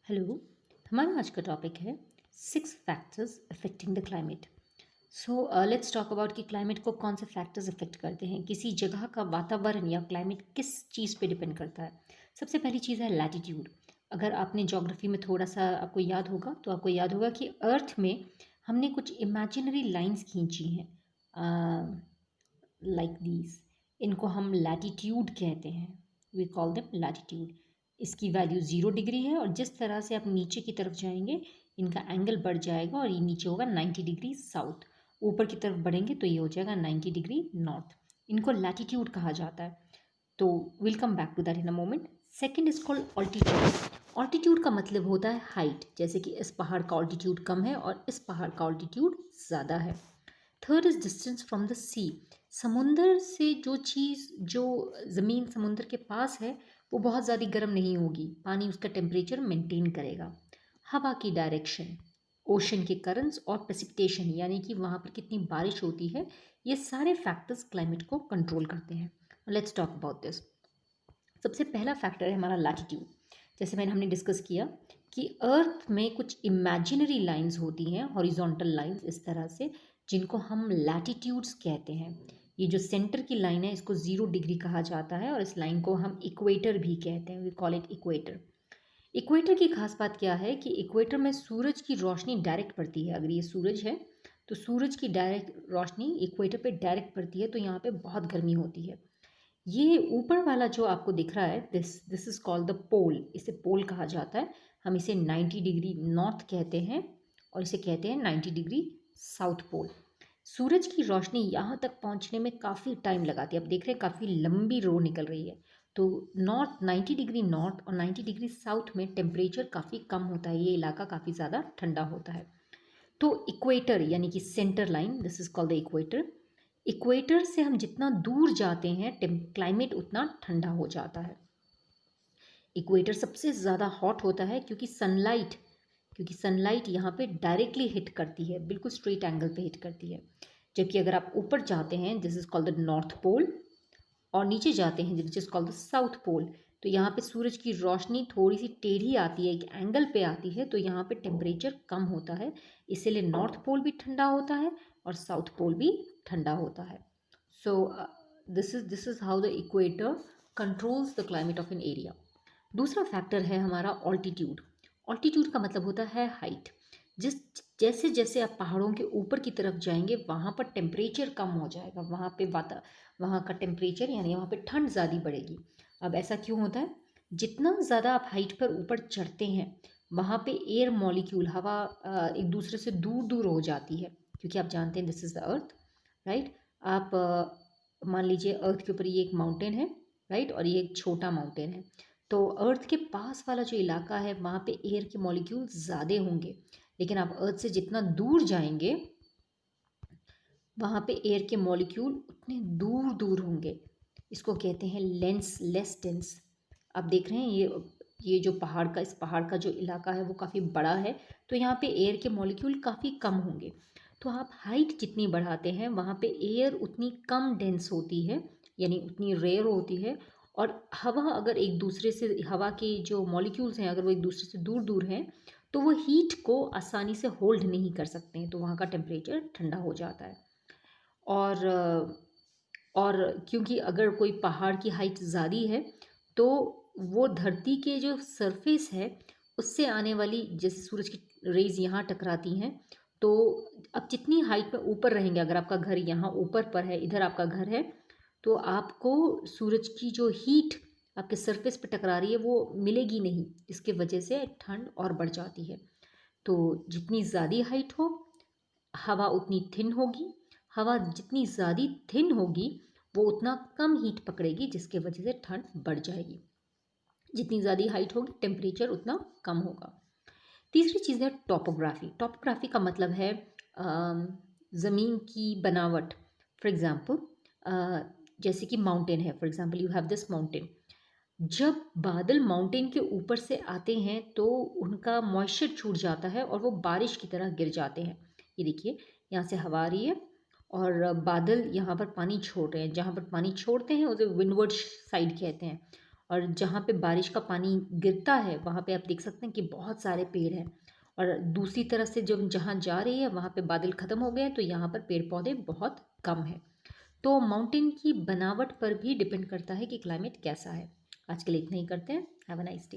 Hello. हमारा आज का टॉपिक है 6 factors affecting the climate. So let's talk about कि क्लाइमेट को कौन से फैक्टर्स अफेक्ट करते हैं, किसी जगह का वातावरण या क्लाइमेट किस चीज़ पे डिपेंड करता है। सबसे पहली चीज़ है लैटिट्यूड। अगर आपने ज्योग्राफी में थोड़ा सा आपको याद होगा तो आपको याद होगा कि अर्थ में हमने कुछ इमेजिनरी लाइंस खींची हैं, लाइक दीज। इनको हम लैटिट्यूड कहते हैं। We call them latitude. इसकी वैल्यू 0 डिग्री है और जिस तरह से आप नीचे की तरफ जाएंगे इनका एंगल बढ़ जाएगा और ये नीचे होगा 90 डिग्री साउथ। ऊपर की तरफ बढ़ेंगे तो ये हो जाएगा 90 डिग्री नॉर्थ। इनको लैटिट्यूड कहा जाता है। तो will come back to that in a moment. Second is called altitude. Altitude का मतलब होता है हाइट, जैसे कि इस पहाड़ का ऑल्टीट्यूड कम है और इस पहाड़ का ऑल्टीट्यूड ज़्यादा है। Third is distance from the sea. समुंदर से जो चीज़, जो ज़मीन समुंदर के पास है वो बहुत ज़्यादा गर्म नहीं होगी, पानी उसका टेम्परेचर मेंटेन करेगा। हवा की डायरेक्शन, ओशन के करंट्स और प्रेसिपिटेशन यानी कि वहाँ पर कितनी बारिश होती है, ये सारे फैक्टर्स क्लाइमेट को कंट्रोल करते हैं। Let's talk about this. सबसे पहला फैक्टर है हमारा लैटिट्यूड। जैसे हमने डिस्कस किया कि अर्थ में कुछ इमेजिनरी लाइंस होती हैं, हॉरिजॉन्टल लाइंस इस तरह से, जिनको हम लैटिट्यूड्स कहते हैं। ये जो सेंटर की लाइन है इसको 0 डिग्री कहा जाता है और इस लाइन को हम इक्वेटर भी कहते हैं। We call it equator. Equator की खास बात क्या है कि इक्वेटर में सूरज की रोशनी डायरेक्ट पड़ती है। अगर ये सूरज है तो सूरज की डायरेक्ट रोशनी इक्वेटर पे डायरेक्ट पड़ती है, तो यहाँ पे बहुत गर्मी होती है। ये ऊपर वाला जो आपको दिख रहा है, दिस इज कॉल्ड द पोल। इसे पोल कहा जाता है। हम इसे 90 डिग्री नॉर्थ कहते हैं और इसे कहते हैं 90 डिग्री साउथ पोल। सूरज की रोशनी यहाँ तक पहुँचने में काफ़ी टाइम लगाती है। आप देख रहे हैं काफ़ी लंबी रो निकल रही है। तो नॉर्थ 90 डिग्री नॉर्थ और 90 डिग्री साउथ में टेम्परेचर काफ़ी कम होता है, ये इलाका काफ़ी ज़्यादा ठंडा होता है। तो इक्वेटर यानी कि centre line, this is called the equator. Equator से हम जितना दूर जाते हैं क्लाइमेट उतना ठंडा हो जाता है। इक्वेटर सबसे ज़्यादा हॉट होता है क्योंकि सनलाइट यहाँ पे डायरेक्टली हिट करती है, बिल्कुल स्ट्रेट एंगल पे हिट करती है। जबकि अगर आप ऊपर जाते हैं, this is called the north pole, और नीचे जाते हैं which is called the south pole, तो यहाँ पे सूरज की रोशनी थोड़ी सी टेढ़ी आती है, एक एंगल पे आती है, तो यहाँ पे टेम्परेचर कम होता है। इसीलिए नॉर्थ पोल भी ठंडा होता है और साउथ पोल भी ठंडा होता है। So this is how the equator controls the climate of an area. दूसरा फैक्टर है हमारा ऑल्टीट्यूड। ऑल्टीट्यूड का मतलब होता है हाइट। जिस जैसे जैसे आप पहाड़ों के ऊपर की तरफ जाएंगे वहाँ पर टेम्परेचर कम हो जाएगा, वहाँ का टेम्परेचर यानी वहाँ पे ठंड ज़्यादा बढ़ेगी। अब ऐसा क्यों होता है? जितना ज़्यादा आप हाइट पर ऊपर चढ़ते हैं वहाँ पे एयर मॉलिक्यूल, हवा एक दूसरे से दूर दूर हो जाती है, क्योंकि आप जानते हैं this is the earth, right. आप मान लीजिए अर्थ के ऊपर ये एक माउंटेन है, राइट, और ये एक छोटा माउंटेन है। तो अर्थ के पास वाला जो इलाका है वहाँ पे एयर के मॉलिक्यूल ज़्यादा होंगे, लेकिन आप अर्थ से जितना दूर जाएंगे वहाँ पे एयर के मॉलिक्यूल उतने दूर दूर होंगे। इसको कहते हैं लेस डेंस। आप देख रहे हैं ये जो इस पहाड़ का जो इलाका है वो काफ़ी बड़ा है, तो यहाँ पे एयर के मॉलिक्यूल काफ़ी कम होंगे। तो आप हाइट जितनी बढ़ाते हैं वहाँ पे एयर उतनी कम डेंस होती है, यानी उतनी रेयर होती है। और हवा के जो मॉलिक्यूल्स हैं अगर वो एक दूसरे से दूर दूर हैं तो वो हीट को आसानी से होल्ड नहीं कर सकते हैं, तो वहाँ का टेम्परेचर ठंडा हो जाता है। और और क्योंकि अगर कोई पहाड़ की हाइट ज़्यादा है तो वो धरती के जो सरफेस है उससे आने वाली, जैसे सूरज की रेज यहाँ टकराती हैं, तो अब जितनी हाइट पे ऊपर रहेंगे, अगर आपका घर यहाँ ऊपर पर है, इधर आपका घर है, तो आपको सूरज की जो हीट आपके सरफेस पे टकरा रही है वो मिलेगी नहीं, इसके वजह से ठंड और बढ़ जाती है। तो जितनी ज़्यादा हाइट हो हवा उतनी थिन होगी, हवा जितनी ज़्यादा थिन होगी वो उतना कम हीट पकड़ेगी, जिसके वजह से ठंड बढ़ जाएगी। जितनी ज़्यादा हाइट होगी टेम्परेचर उतना कम होगा। तीसरी चीज़ है टॉपोग्राफी। टॉपोग्राफी का मतलब है ज़मीन की बनावट। फॉर एग्ज़ाम्पल जैसे कि माउंटेन है, for example you have this mountain. जब बादल माउंटेन के ऊपर से आते हैं तो उनका मॉइस्चर छूट जाता है और वो बारिश की तरह गिर जाते हैं। ये देखिए, यहाँ से हवा आ रही है और बादल यहाँ पर पानी छोड़ रहे हैं, जहाँ पर पानी छोड़ते हैं उसे विंडवर्ड साइड कहते हैं। और जहाँ पे बारिश का पानी गिरता है वहाँ पे आप देख सकते हैं कि बहुत सारे पेड़ हैं, और दूसरी तरफ से जब जहाँ जा रही है वहाँ पे बादल ख़त्म हो गए हैं, तो यहाँ पर पेड़ पौधे बहुत कम है। तो माउंटेन की बनावट पर भी डिपेंड करता है कि क्लाइमेट कैसा है। आज के लिए इतना ही करते हैं। Have a nice day.